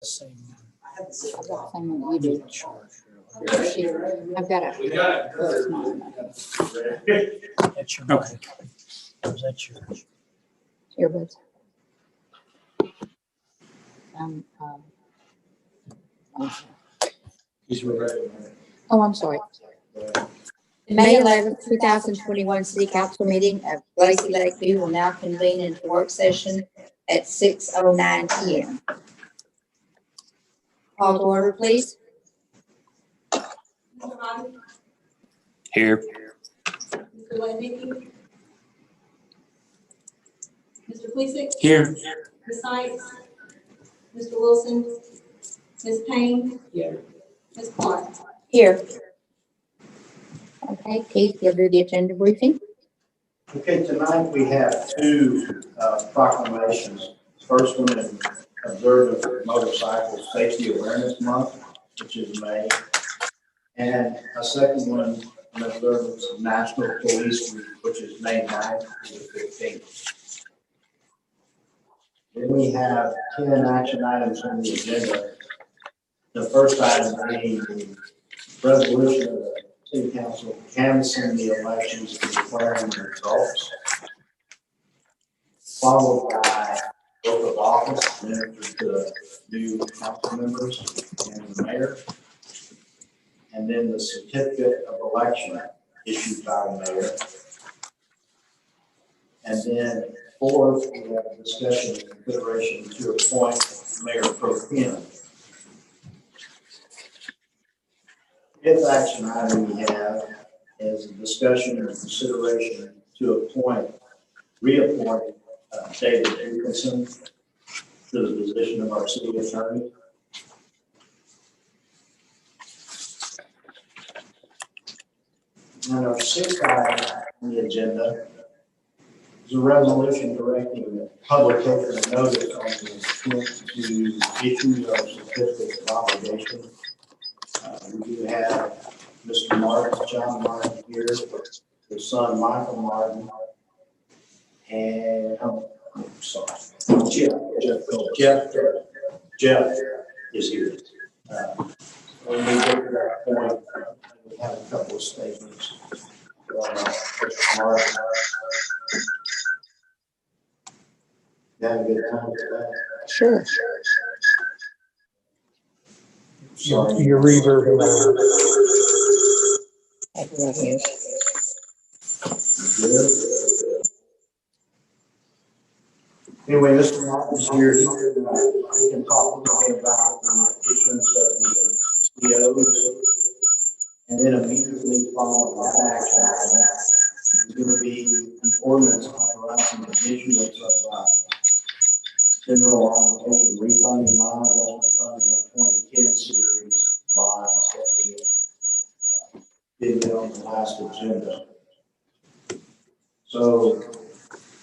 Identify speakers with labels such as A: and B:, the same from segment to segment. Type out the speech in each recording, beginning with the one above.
A: Same.
B: I've got the same one you do. I've got
A: We
B: a.
A: got it. That's your mic. Is that yours?
B: Earbuds.
A: He's ready.
B: Oh, I'm sorry. The May 11th, 2021 City Council meeting of Lacey Lakeview will now convene into work session at 6:09 PM. Call to order, please.
C: Here.
D: Mr. Wendicki? Mr. Pleasic?
C: Here.
D: Ms. Sykes? Mr. Wilson? Ms. Payne?
A: Here.
D: Ms. Clark?
B: Here. Okay, Keith, you'll do the agenda briefing.
E: Okay, tonight we have two proclamations. First one is Observance of Motorcycle Safety Awareness Month, which is May. And a second one, an observance of National Police Week, which is May 9th to the 15th. Then we have 10 action items on the agenda. The first item being the resolution of the City Council canvassing the elections and declaring the results, followed by oath of office administered to the new council members and the mayor, and then the certificate of election issued by the mayor. And then fourth, we have a discussion and consideration to appoint Mayor Pro Tem. Fifth action item we have is a discussion and consideration to reappoint David Dickinson to the position of our city attorney. And our sixth item on the agenda is a resolution directing the publication of notice on the intent to issue our certificate of obligation. We do have Mr. Martin, John Martin here, his son Michael Martin, and sorry, Jeff is here. When we get to that point, we have a couple of statements from Mr. Martin. You have a good time with that?
B: Sure.
E: Sorry.
A: Your reverb.
E: Good. Anyway, Mr. Martin's here. He can talk a little bit about the issuance of the COs. And then immediately following that action item, is going to be an ordinance authorizing the issuance of general obligation refunding bonds, as refunding our 2010 series bonds that we did on the last agenda. So,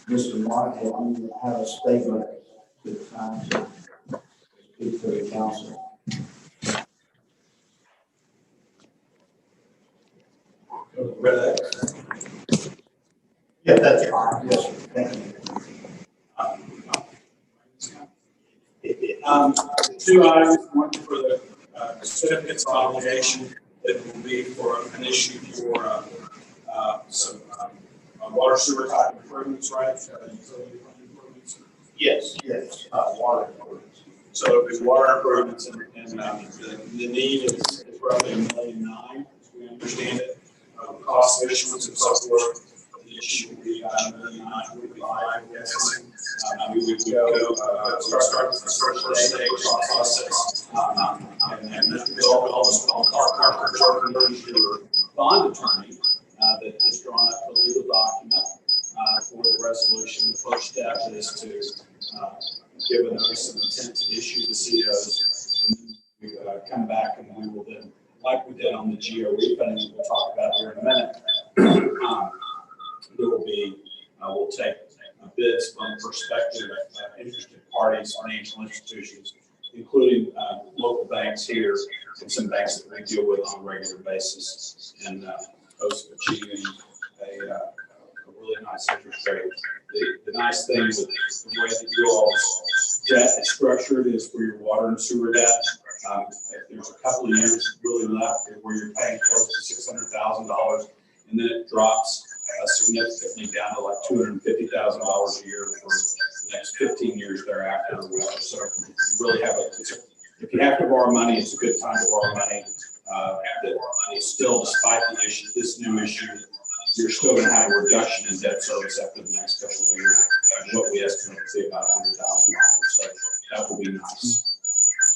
E: Mr. Martin, if you have a statement to the time to speak to the council. Yeah, that's fine. Yes, sir. Thank you.
F: Two items, one for the certificates of obligation that will be for an issue for some water sewer type improvements, right? Utility improvements.
E: Yes, water improvements.
F: So if it's water improvements and the need is roughly $1.9 million, as we understand it. Cost of issuance and so forth. The issue would be $1.9 million, would be $5 million. We would go start the first stage process, and Mr. Bill Elvis, our bond attorney, that has drawn up the legal document for the resolution. The first step is to give a notice of intent to issue the COs, and we come back and we will then, like we did on the GO refunding, we'll talk about here in a minute. There will be, we'll take bids from the perspective of interested parties, financial institutions, including local banks here and some banks that we deal with on a regular basis, and hopes of achieving a really nice interest rate. The nice thing with the way that you all debt is structured is for your water and sewer debt. If there's a couple of years really left where you're paying close to $600,000, and then it drops significantly down to like $250,000 a year for the next 15 years thereafter. So you really have if you have to borrow money, it's a good time to borrow money. Still, despite the issue, this new issue, you're still going to have a reduction in debt service after the next couple of years. What we estimate to be about $100,000. So that will be nice.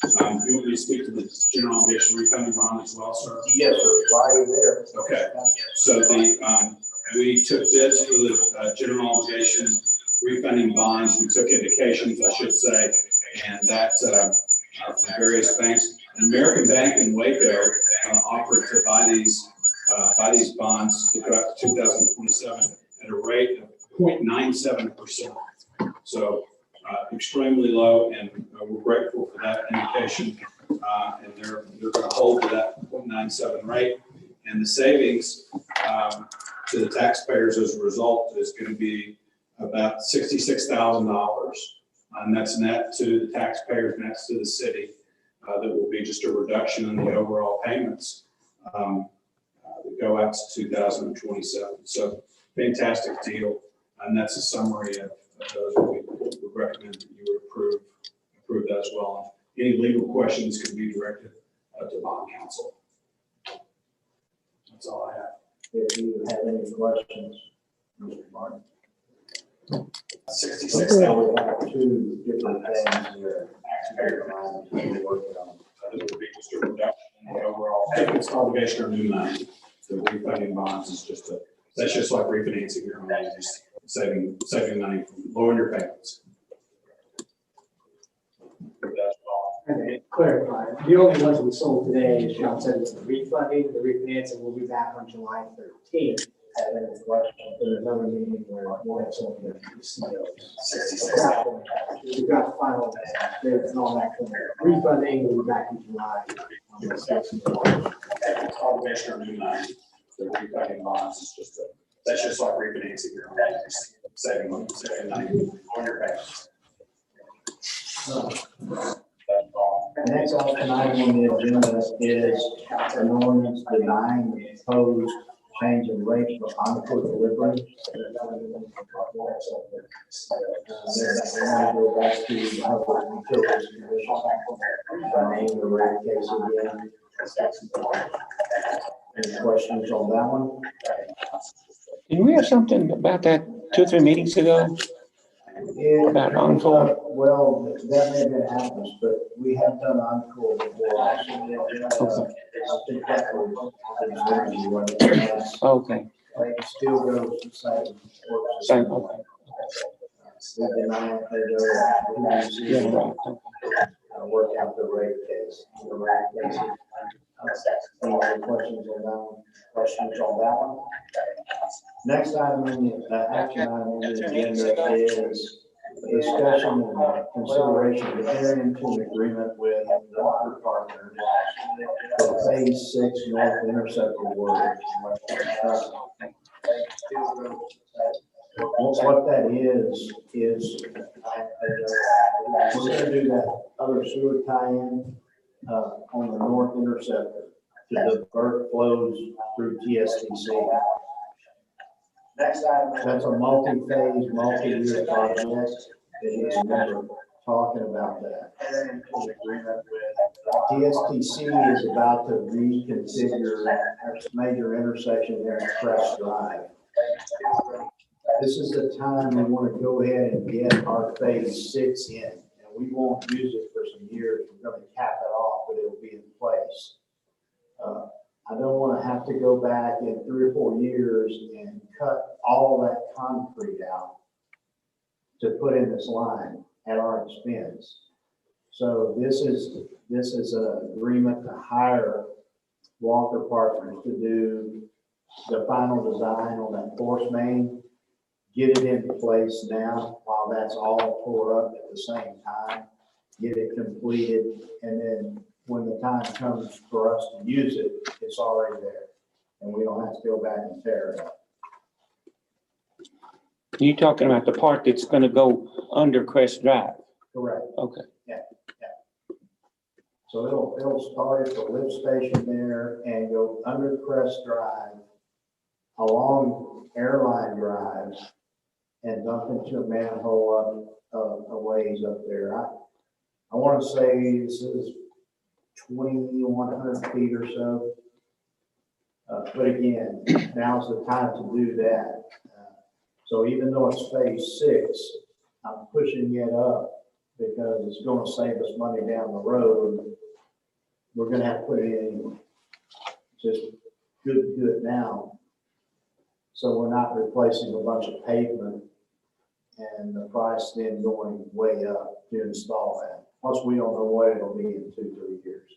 F: You want me to speak to the general obligation refunding bond as well, sir?
E: Yes, sir, while you're there.
F: Okay. So we took bids for the general obligation refunding bonds. We took indications, I should say, and that from various banks. An American Bank in Waco offered to buy these bonds to go out to 2027 at a rate of 0.97%. So extremely low, and we're grateful for that indication. And they're going to hold to that 0.97 rate, and the savings to the taxpayers as a result is going to be about $66,000, and that's net to the taxpayers, net to the city. That will be just a reduction in the overall payments that go out to 2027. So fantastic deal, and that's a summary of those. We would recommend that you would approve that as well. Any legal questions can be directed to bond counsel. That's all I have.
E: If you have any questions, Mr. Martin.
F: 66.
E: We have two different things here. We're working on.
F: It would be just a reduction in the overall payments obligation or new money. The refunding bonds is that's just like refinancing your home, just saving money, lowering your payments. That's all.
G: And clarify, the only ones we sold today, as John said, was the refunding, the refinancing will be back on July 13th.
E: Have any questions? There's another meeting where we'll have some of the CEOs.
F: 66.
G: We've got the final, there's all that refunding, we'll be back in July.
F: Obligation or new money. The refunding bonds is that's just like refinancing your home, just saving money on your payments. That's all.
E: The next item on the agenda is an ordinance denying the proposed change in rate for encore delivery. They're going to go back to the Public Utilities Commission. I named the rate case again. Any questions on that one?
C: Did we have something about that 2 or 3 meetings ago? About Encore?
E: Well, that may have been happens, but we have done encore before. I think that was.
C: Okay,
E: It still goes the same.
C: same, okay.
E: We deny it, they go.
C: Yeah, right, okay.
E: Work out the rate case. The rate case. Any other questions on that one? Questions on that one? Next item on the action item on the agenda is discussion and consideration to enter into an agreement with Water Partners for Phase 6 North Interceptor work. What that is we're going to do that other sewer tie-in on the North Interceptor to divert flows through TSTC. Next item. That's a multi-phase, multi-year project. We're talking about that. TSTC is about to reconfigure a major intersection there at Crest Drive. This is the time we want to go ahead and get our Phase 6 in. And we won't use it for some years. We're going to cap it off, but it'll be in place. I don't want to have to go back in 3 or 4 years and cut all that concrete out to put in this line at our expense. So this is an agreement to hire Walker Partners to do the final design on that force main, get it into place now while that's all tore up at the same time, get it completed, and then when the time comes for us to use it, it's already there. And we don't have to go back and tear it up.
C: You talking about the part that's gonna go under Crest Drive?
E: Correct.
C: Okay,
E: So it'll start at the lift station there and go under Crest Drive, along Airline Drive, and dump into a manhole up, a ways up there. I want to say this is 2,100 feet or so. But again, now's the time to do that. So even though it's phase 6, I'm pushing it up because it's going to save us money down the road. We're going to have to put it in, just good to do it now. So we're not replacing a bunch of pavement and the price then going way up to install that. Plus, we don't know what it'll be in 2-3 years,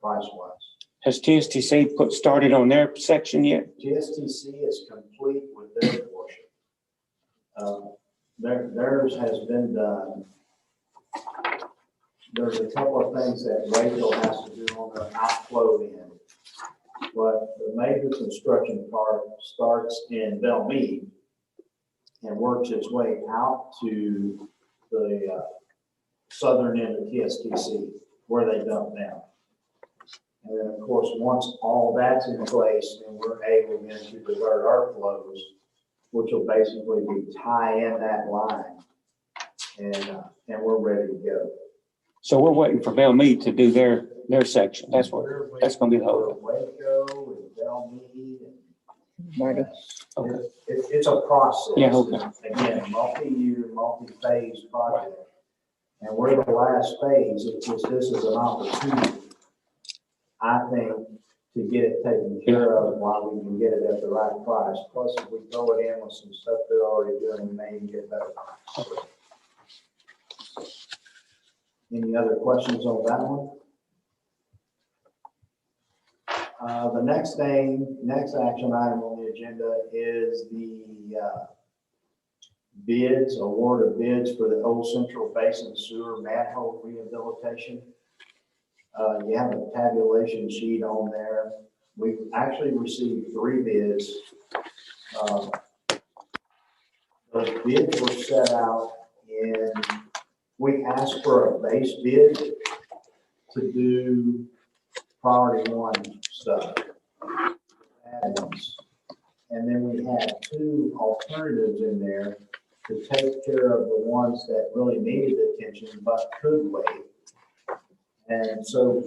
E: price wise.
C: has TSTC started on their section yet?
E: GSTC is complete with their portion. Theirs has been done. There's a couple of things that Rachel has to do on the outflow end. But the major construction part starts in Belmead and works its way out to the southern end of TSTC where they dump down. And then, of course, once all that's in place, then we're able then to divert our flows, which will basically be tie in that line, and we're ready to go.
C: So we're waiting for Belmead to do their section. That's what,
E: We're waiting
C: that's gonna be the
E: for
C: whole.
E: Waco and Belmead and
B: Marty.
C: Okay.
E: it's a process.
C: Yeah, okay.
E: Again, multi-year, multi-phase project. And we're the last phase. It's just, this is an opportunity, I think, to get it taken care of while we can get it at the right price. Plus, if we throw it in with some stuff they're already doing, we may even get better. Any other questions on that one? The next action item on the agenda is the bids, award of bids for the Old Central Basin Sewer Manhole Rehabilitation. You have a tabulation sheet on there. We've actually received 3 bids. Those bids were set out in, we asked for a base bid to do priority 1 stuff. And then we had 2 alternatives in there to take care of the ones that really needed attention but could wait. And so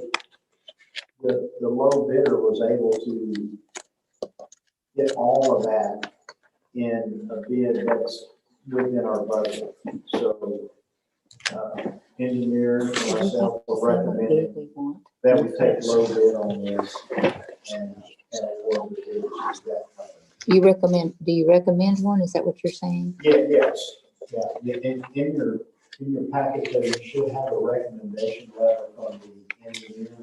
E: the low bidder was able to get all of that in a bid that's within our budget. So engineers and myself were recommending that we take low bid on this and award the bid to that company.
B: Do you recommend one? Is that what you're saying?
E: Yeah, yes, yeah. In your packet, there you should have a recommendation letter from the engineer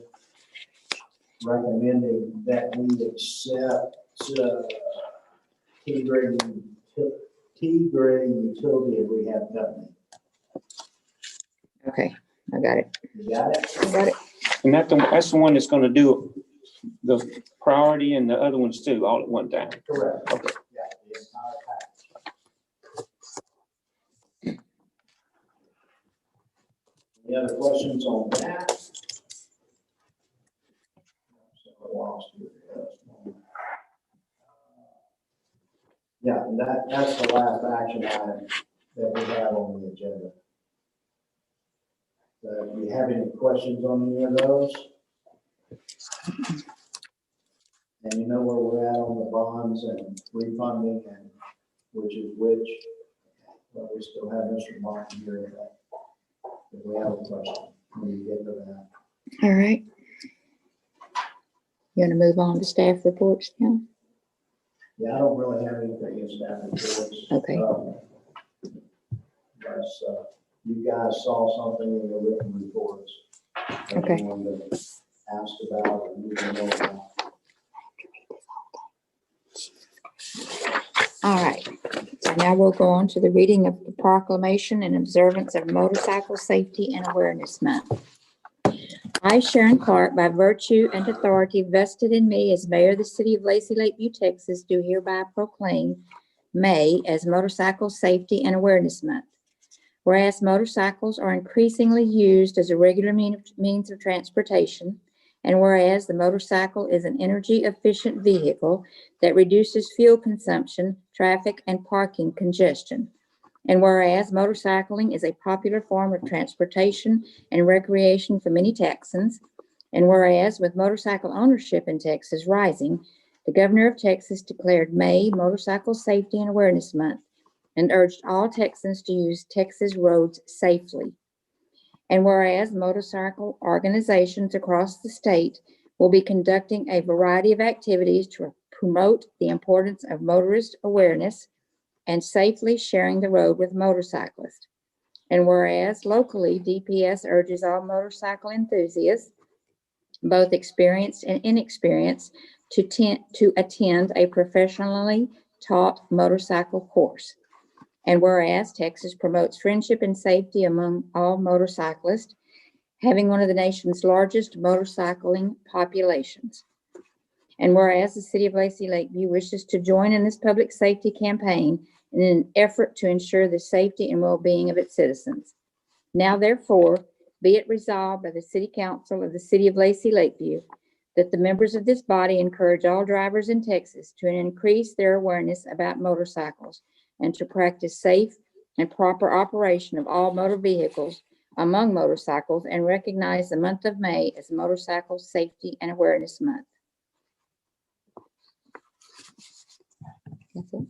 E: recommending that we accept T-grade utility and rehab company.
B: Okay, I got it.
E: You got it?
B: I got it.
C: And that's the one that's gonna do the priority and the other ones too, all at one time.
E: Correct.
C: Okay.
E: Yeah, the entire package. Any other questions on that? I lost you. Yeah, and that's the last action item that we have on the agenda. Do you have any questions on any of those? And you know where we're at on the bonds and refunding and which, but we still have Mr. Martin here. If we have a question, when you get to that.
B: All right. You want to move on to staff reports now?
E: Yeah, I don't really have anything in staff reports.
B: Okay.
E: Unless, you guys saw something in the written reports. that
B: Okay.
E: you wanted to ask about or you can know about.
B: All right. So now we'll go on to the reading of the proclamation and observance of Motorcycle Safety and Awareness Month. I, Sharon Clark, by virtue and authority vested in me as mayor of the city of Lacey Lakeview, Texas, do hereby proclaim May as Motorcycle Safety and Awareness Month. Whereas motorcycles are increasingly used as a regular means of transportation, and whereas the motorcycle is an energy-efficient vehicle that reduces fuel consumption, traffic, and parking congestion. And whereas motorcycling is a popular form of transportation and recreation for many Texans, and whereas with motorcycle ownership in Texas rising, the governor of Texas declared May Motorcycle Safety and Awareness Month and urged all Texans to use Texas roads safely. And whereas motorcycle organizations across the state will be conducting a variety of activities to promote the importance of motorist awareness and safely sharing the road with motorcyclists. And whereas locally, DPS urges all motorcycle enthusiasts, both experienced and inexperienced, to attend a professionally taught motorcycle course. And whereas Texas promotes friendship and safety among all motorcyclists, having one of the nation's largest motorcycling populations. And whereas the city of Lacey Lakeview wishes to join in this public safety campaign in an effort to ensure the safety and well-being of its citizens. Now therefore, be it resolved by the City Council of the City of Lacey Lakeview that the members of this body encourage all drivers in Texas to increase their awareness about motorcycles and to practice safe and proper operation of all motor vehicles among motorcycles and recognize the month of May as Motorcycle Safety and Awareness Month. That's it.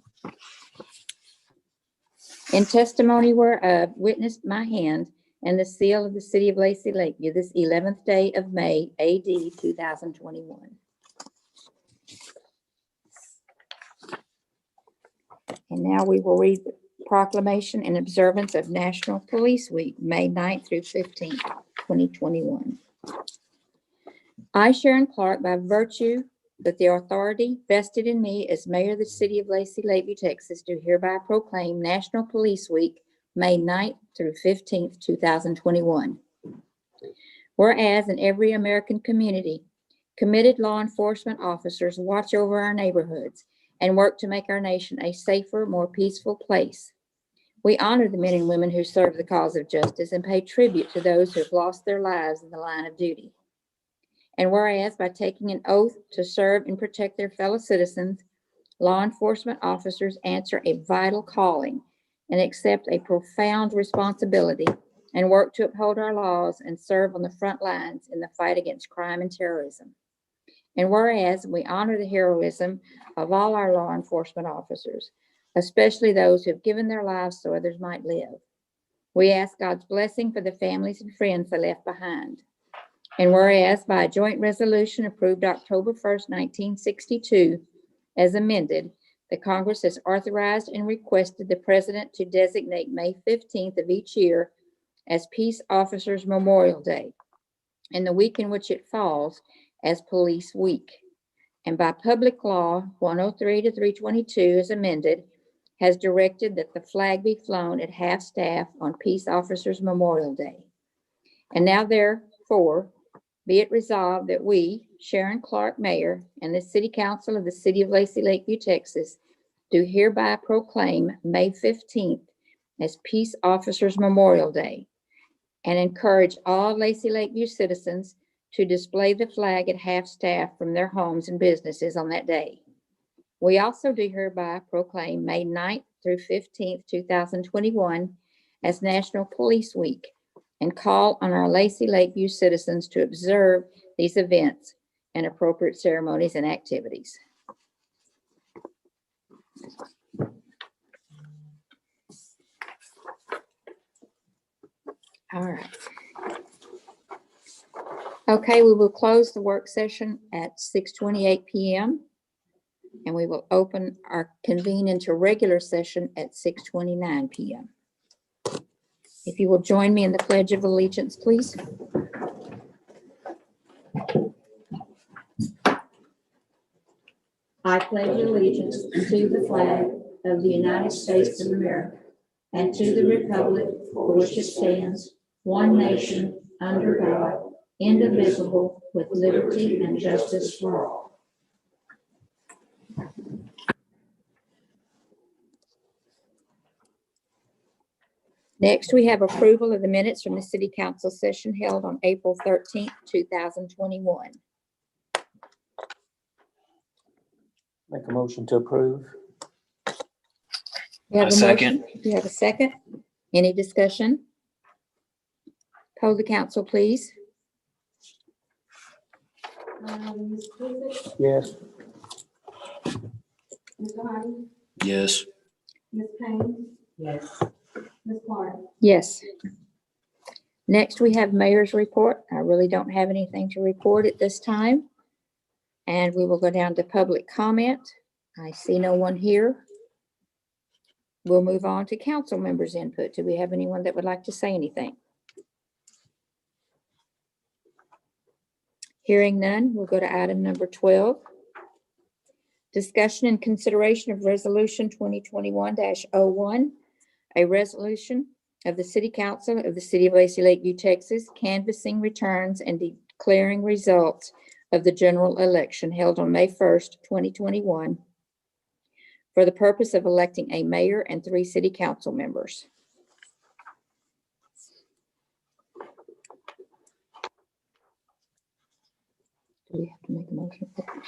B: In testimony whereof, witnessed my hand and the seal of the City of Lacey Lakeview this 11th day of May, AD 2021. And now we will read the proclamation in observance of National Police Week, May 9th through 15th, 2021. I, Sharon Clark, by virtue that the authority vested in me as mayor of the City of Lacey Lakeview, Texas, do hereby proclaim National Police Week, May 9th through 15th, 2021. Whereas in every American community, committed law enforcement officers watch over our neighborhoods and work to make our nation a safer, more peaceful place. We honor the men and women who serve the cause of justice and pay tribute to those who have lost their lives in the line of duty. And whereas by taking an oath to serve and protect their fellow citizens, law enforcement officers answer a vital calling and accept a profound responsibility and work to uphold our laws and serve on the front lines in the fight against crime and terrorism. And whereas we honor the heroism of all our law enforcement officers, especially those who have given their lives so others might live, we ask God's blessing for the families and friends they left behind. And whereas by a joint resolution approved October 1st, 1962, as amended, the Congress has authorized and requested the President to designate May 15th of each year as Peace Officers Memorial Day, and the week in which it falls as Police Week. And by Public Law 103 to 322 as amended, has directed that the flag be flown at half-staff on Peace Officers Memorial Day. And now therefore, be it resolved that we, Sharon Clark, Mayor, and the City Council of the City of Lacey Lakeview, Texas, do hereby proclaim May 15th as Peace Officers Memorial Day and encourage all Lacey Lakeview citizens to display the flag at half-staff from their homes and businesses on that day. We also do hereby proclaim May 9th through 15th, 2021 as National Police Week and call on our Lacey Lakeview citizens to observe these events and appropriate ceremonies and activities. All right. Okay, we will close the work session at 6:28 p.m. and we will convene into regular session at 6:29 p.m. If you will join me in the Pledge of Allegiance, please. I pledge allegiance to the flag of the United States of America and to the republic for which it stands, one nation, under God, indivisible, with liberty and justice for all. Next, we have approval of the minutes from the city council session held on April 13th, 2021.
C: Make a motion to approve.
B: You have
H: A
B: a
H: second.
B: motion? You have a second? Any discussion? Poll the council, please.
D: Mr. Queequeg,
C: Yes.
D: Mr. Hardy,
H: Yes.
D: Ms. Payne,
A: Yes.
D: Ms. Clark.
B: Yes. Next, we have mayor's report. I really don't have anything to report at this time. And we will go down to public comment. I see no one here. We'll move on to council members' input. Do we have anyone that would like to say anything? Hearing none, we'll go to item number 12. Discussion and consideration of resolution 2021-01, a resolution of the City Council of the City of Lacey Lakeview, Texas, canvassing returns and declaring results of the general election held on May 1st, 2021, for the purpose of electing a mayor and 3 city council members. Do we have to make a motion for that?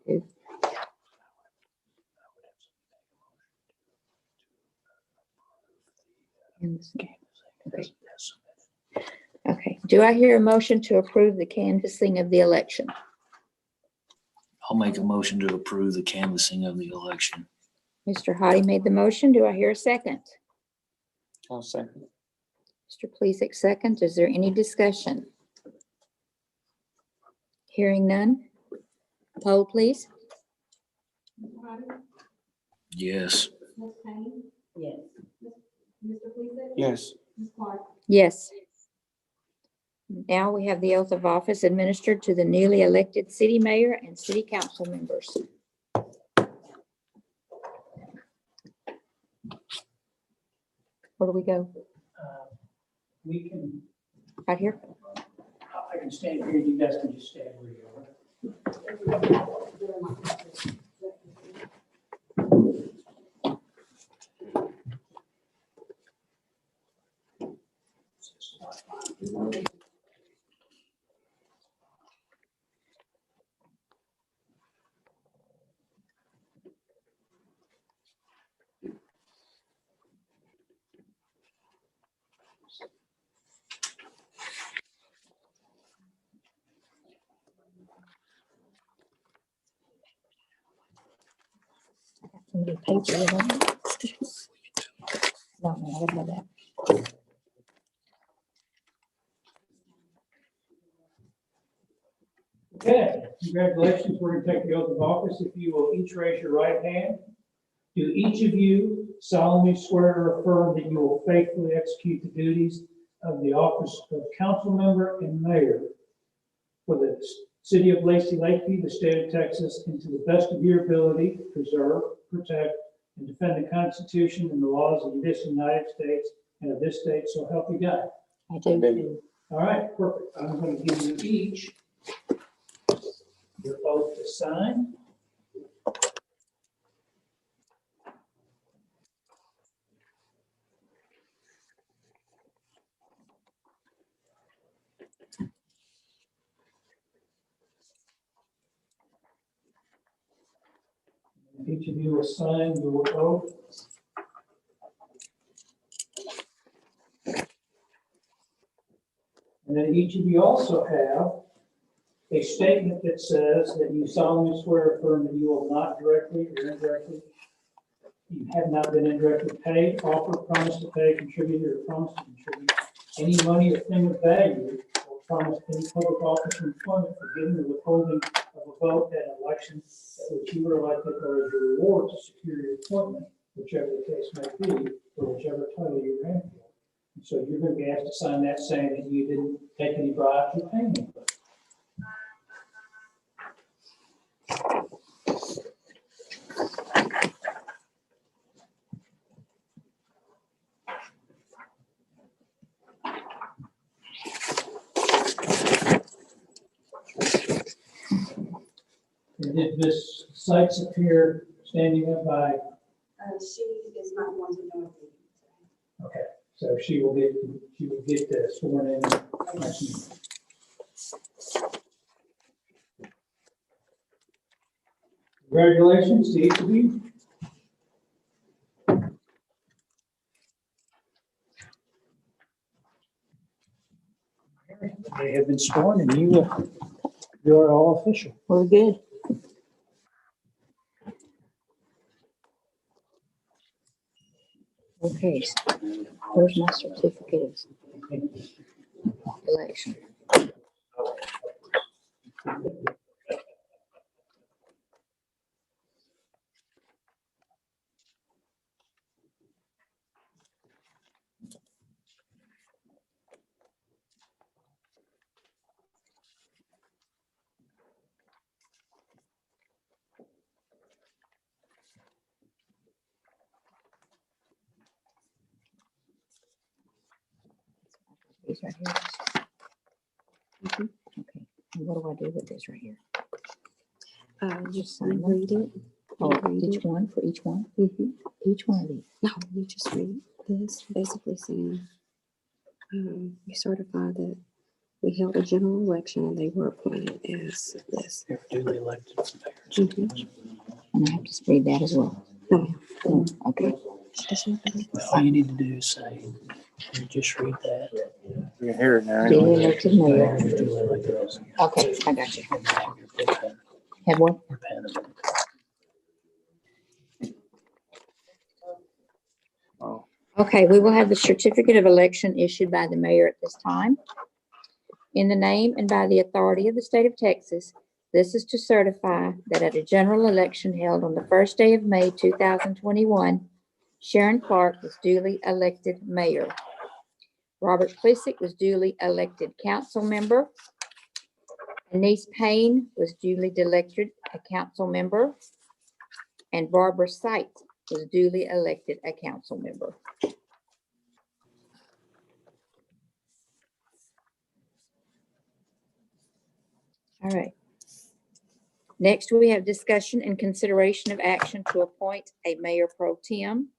B: Do. Okay. Okay, do I hear a motion to approve the canvassing of the election?
H: I'll make a motion to approve the canvassing of the election.
B: Mr. Hottie made the motion. Do I hear a second?
C: I'll second.
B: Mr. Pleasic second. Is there any discussion? Hearing none. Poll, please.
D: Mr. Hardy,
H: Yes.
D: Ms. Payne,
A: Yes.
D: Mr. Queequeg,
C: Yes.
D: Ms. Clark.
B: Yes. Now we have the oath of office administered to the newly elected city mayor and city council members. Where do we go?
A: We can,
B: Right here?
A: I can stand here, you guys can just stand where you are.
B: Somebody paper, you want? No, I don't have that.
I: Okay, congratulations. We're going to take the oath of office. If you will each raise your right hand. Do each of you solemnly swear or affirm that you will faithfully execute the duties of the office of council member and mayor for the city of Lacey Lakeview, the state of Texas, and to the best of your ability, preserve, protect, and defend the Constitution and the laws of this United States and of this state, so help you God?
B: I do.
I: All right, perfect. I'm going to give you each your oath to sign. Each of you will sign your oath. And then each of you also have a statement that says that you solemnly swear or affirm that you will not directly or indirectly, you have not been indirectly paid, offered, promised to pay, contributed, or promised to contribute any money or thing of value, or promised any public office or employment for giving or withholding of a vote at an election at which you were elected, or as your reward to secure your appointment, whichever the case may be, or whichever title you ran for. And so you're going to be asked to sign that saying that you didn't take any bribes or pay anybody. And did Ms. Sykes appear standing up by,
D: She is not going to join me.
I: okay, so she will get sworn in next meeting. Congratulations to each of you. They have been sworn and you are all official.
B: We're good. Okay, so where's my certificate of election? These right here. Okay, and what do I do with this right here?
J: Just
B: sign them?
J: read it.
B: Oh,
J: read
B: each
J: it.
B: one for each one?
J: Mhm.
B: Each one of these?
J: No, you just read this, basically saying, you certify that we held a general election and they were appointed as this.
I: They're duly elected.
J: Mhm.
B: And I have to read that as well?
J: No, ma'am.
B: Oh, okay.
J: Does she read this?
I: All you need to do is say, you just read that.
C: You're here now.
B: Duly elected mayor.
I: Duly elected.
B: Okay, I got you. Have one?
I: Your pen.
B: Okay, we will have the certificate of election issued by the mayor at this time. In the name and by the authority of the state of Texas, this is to certify that at a general election held on the first day of May 2021, Sharon Clark was duly elected mayor. Robert Plessick was duly elected council member. Denise Payne was duly elected a council member. And Barbara Sight was duly elected a council member. All right. Next, we have discussion and consideration of action to appoint a mayor pro tem.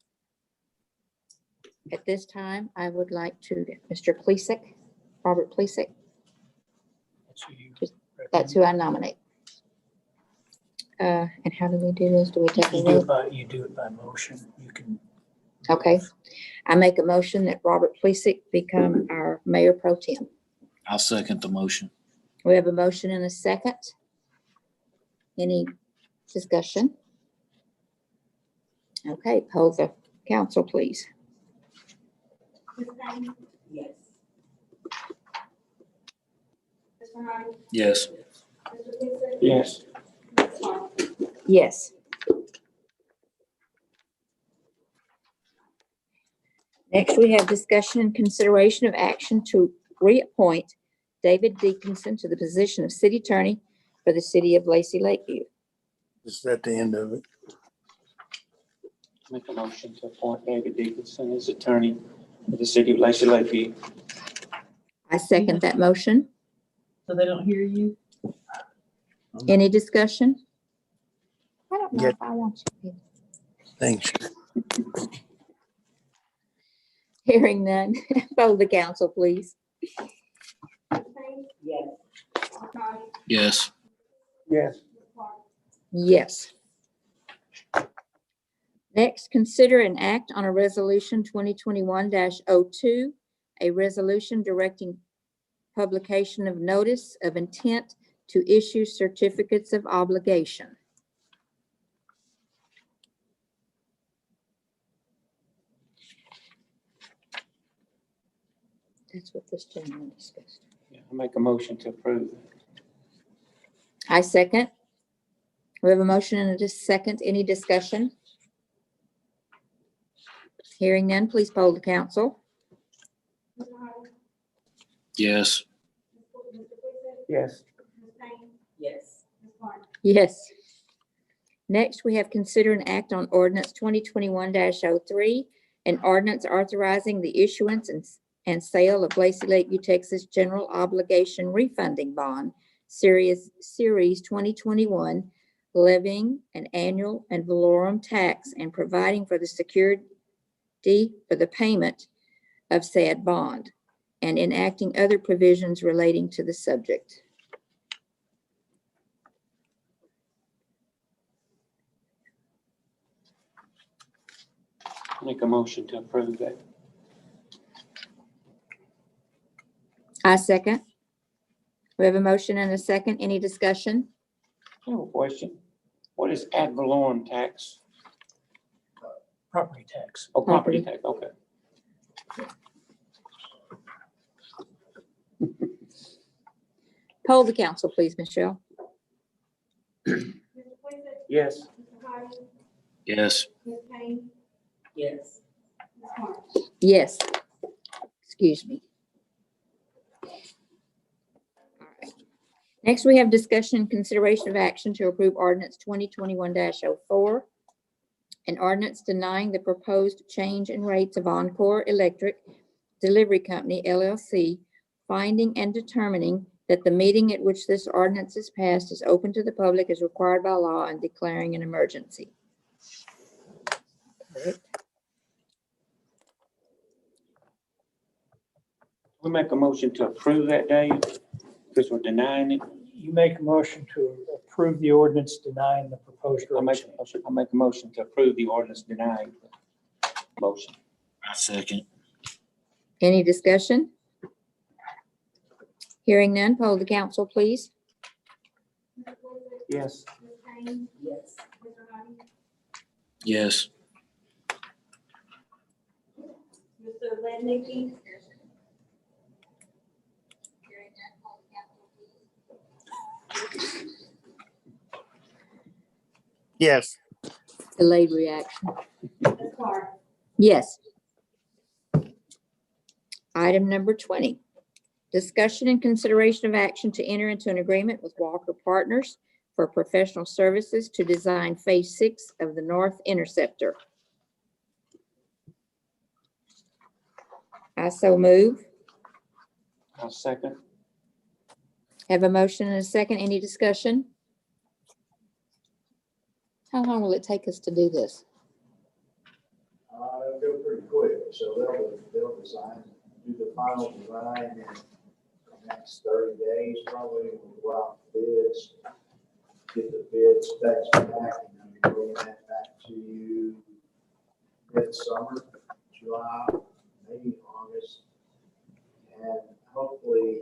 B: At this time, I would like to, Mr. Plessick, Robert Plessick, that's who I nominate. And how do we do this? Do we take a vote?
I: You do it by motion. You can.
B: Okay. I make a motion that Robert Plessick become our mayor pro tem.
H: I'll second the motion.
B: We have a motion and a second. Any discussion? Okay, poll the council, please.
D: Ms. Payne? Yes. Mr. Hardy?
H: Yes.
D: Mr. Gleason?
C: Yes.
D: Ms. Clark?
B: Yes. Next, we have discussion and consideration of action to reappoint David Dickinson to the position of city attorney for the city of Lacey Lakeview.
K: This is at the end of it.
C: Make a motion to appoint David Dickinson as attorney for the city of Lacey Lakeview.
B: I second that motion.
A: So they don't hear you?
B: Any discussion? I don't know
K: Yeah.
B: if I want you.
K: Thanks.
B: Hearing none, poll the council, please.
D: Ms. Payne?
A: Yes.
D: Mr. Hardy?
H: Yes.
C: Yes.
D: Ms. Clark?
B: Yes. Next, consider an act on a resolution 2021-02, a resolution directing publication of notice of intent to issue certificates of obligation. That's what this gentleman discussed.
C: Yeah, I make a motion to approve.
B: I second. We have a motion and a second. Any discussion? Hearing none, please poll the council.
D: Mr. Hardy?
H: Yes.
D: Mr. Gleason?
C: Yes.
D: Ms. Payne?
A: Yes.
D: Ms. Clark?
B: Yes. Next, we have considered an act on ordinance 2021-03, an ordinance authorizing the issuance and sale of Lacey Lakeview, Texas General Obligation Refunding Bond, Series 2021, levying an annual and valorum tax and providing for the security for the payment of said bond, and enacting other provisions relating to the subject.
C: Make a motion to approve that.
B: I second. We have a motion and a second. Any discussion?
C: I have a question. What is ad valorem tax?
A: Property tax.
C: Oh, property tax, okay.
B: Poll the council, please, Michelle.
D: Mr. Quinn,
C: Yes.
D: Mr. Hodges,
H: Yes.
D: Ms. Payne,
A: Yes.
D: Ms. Martin.
B: Yes. Excuse me. All right. Next, we have discussion and consideration of action to approve ordinance 2021-04, an ordinance denying the proposed change in rates of Encore Electric Delivery Company, LLC, finding and determining that the meeting at which this ordinance is passed is open to the public as required by law, and declaring an emergency.
C: We make a motion to approve that, Dave, because we're denying it.
A: You make a motion to approve the ordinance denying the proposed
C: I make,
A: rate.
C: I make a motion to approve the ordinance denying the motion.
H: I second.
B: Any discussion? Hearing none, poll the council, please.
D: Mr. Quinn,
C: Yes.
D: Ms. Payne,
A: Yes.
D: Mr. Hodges,
H: Yes.
D: Mr. Lednicky,
K: Yes.
B: Delayed reaction.
D: Ms. Clark.
B: Yes. Item number 20, discussion and consideration of action to enter into an agreement with Walker Partners for professional services to design Phase 6 of the North Interceptor. I so move.
C: I'll second.
B: Have a motion and a second. Any discussion? How long will it take us to do this?
E: It'll go pretty quick, so they'll design, do the final design in the next 30 days, probably, we'll go out for bids, get the bid specs back, and then we bring that back to you mid-summer, July, maybe August. And hopefully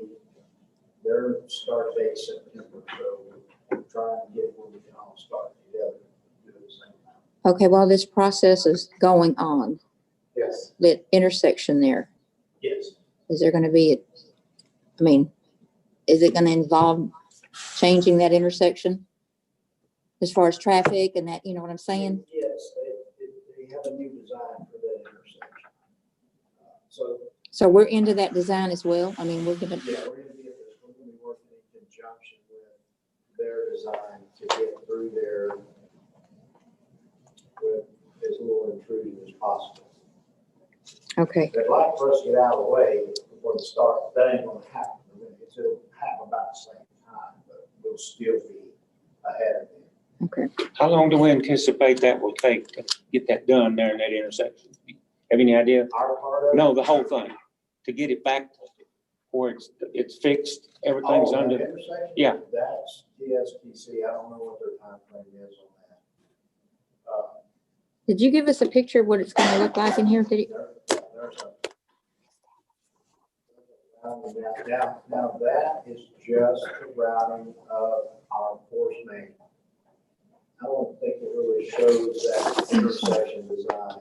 E: their start date September, so we're trying to get where we can all start together, do it at the same time.
B: Okay, while this process is going on,
E: Yes.
B: that intersection there,
E: Yes.
B: is there going to be, is it going to involve changing that intersection? As far as traffic and that, you know what I'm saying?
E: Yes, they have a new design for that intersection.
B: So we're into that design as well? I mean, we're going to,
E: Yeah, we're gonna be working in conjunction with their design to get through there with as little intrusion as possible.
B: okay,
E: They'd like for us to get out of the way before the start. That ain't gonna happen. It'll happen about the same time, but we'll still be ahead of them.
B: okay.
C: How long do we anticipate that will take to get that done there in that intersection? Have any idea?
E: Our part of it.
C: No, the whole thing, to get it back where it's fixed, everything's
E: Oh, that
C: under.
E: intersection?
C: Yeah.
E: That's TSTC. I don't know what their timeframe is on that.
B: Did you give us a picture of what it's going to look like in here? Did you?
E: There's now that is just the routing of our force main. I don't think it really shows that intersection design.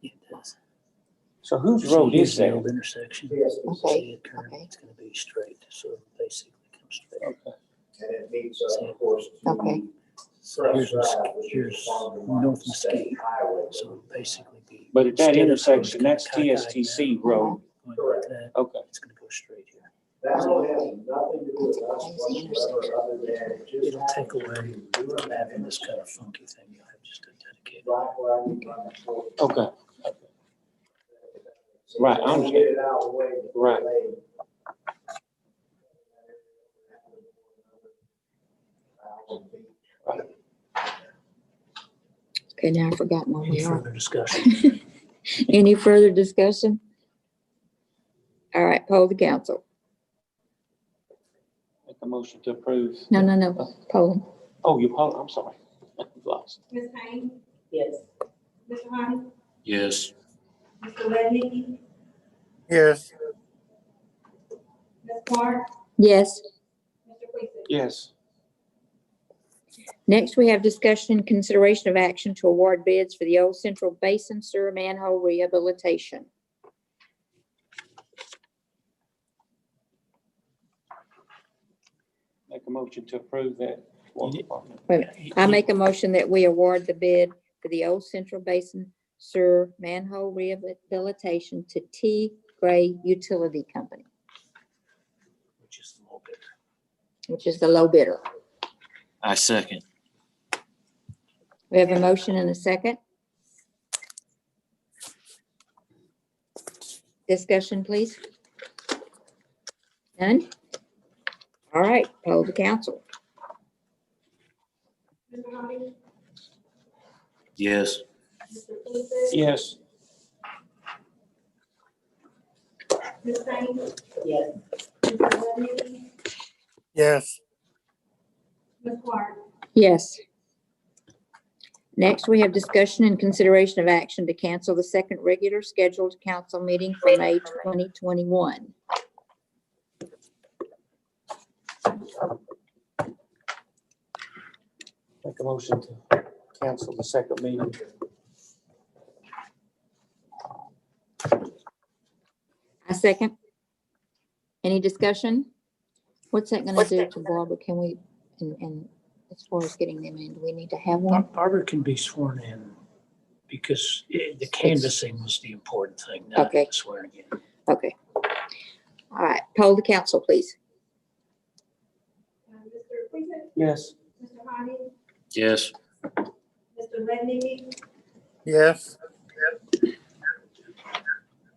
A: It does.
C: So whose road is
A: the
C: that?
A: old intersection.
E: TSTC,
B: Okay.
A: See it turn,
B: Okay.
A: it's gonna be straight, so it basically comes straight.
E: and it meets, of course, to
B: Okay.
A: So
E: Crest
A: here's,
E: Drive, which is
A: here's
E: Farm to Market
A: North
E: State
A: Mesquite,
E: Highway.
A: so it'll basically be.
C: But at that
A: instead of how
C: intersection,
A: it's
C: that's
A: gonna
C: TSTC
A: cut
C: road.
A: going
E: Correct.
A: like that,
C: Okay.
A: It's gonna go straight here.
E: That really has nothing to do with us whatsoever, other than it just.
A: It'll take
E: happens
A: away
E: to be doing that
A: having this kind of funky thing. You'll have just a dedicated.
E: right where I need to run the force.
C: Okay.
E: So
C: Right, I
E: we'll
C: understand.
E: Get it out of the way. before
C: Right.
E: they-
B: Okay, now I forgot where
I: Any
B: we are.
I: further discussion?
B: Any further discussion? All right, poll the council.
C: Make a motion to approve.
B: No, polling.
C: Oh, I'm sorry. Lost.
D: Ms. Payne,
A: Yes.
D: Mr. Honey,
H: Yes.
D: Mr. Lednicky,
K: Yes.
D: Ms. Clark,
B: Yes.
D: Mr. Queeser.
C: Yes.
B: Next, we have discussion and consideration of action to award bids for the Old Central Basin Sewer Manhole Rehabilitation.
C: Make a motion to approve that. Water department.
B: I make a motion that we award the bid for the Old Central Basin Sewer Manhole Rehabilitation to T. Gray Utility Company,
I: Which is a little bit.
B: which is the low bidder.
H: I second.
B: We have a motion and a second. Discussion, please. None? All right, poll the council.
D: Mr. Honey,
H: Yes.
D: Mr. Queeser,
C: Yes.
D: Ms. Payne,
A: Yes.
D: Mr. Lednicky,
K: Yes.
D: Ms. Clark.
B: Yes. Next, we have discussion and consideration of action to cancel the second regular scheduled council meeting for May 2021.
C: Make a motion to cancel the second meeting.
B: I second. Any discussion? What's that gonna do to Barbara? Can we, and as far as getting them in, do we need to have one?
I: Barbara can be sworn in because the canvassing was the important thing, not
B: Okay.
I: the swearing in.
B: Okay. All right, poll the council, please.
D: Mr. Queeser,
C: Yes.
D: Mr. Honey,
H: Yes.
D: Mr. Lednicky,
K: Yes.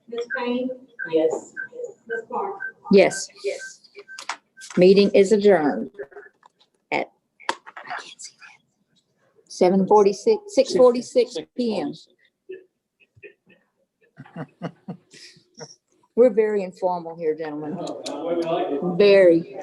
D: Ms. Payne,
A: Yes.
D: Ms. Clark.
B: Yes. Meeting is adjourned at, I can't see that, 7:46, 6:46 PM. We're very informal here, gentlemen. Very.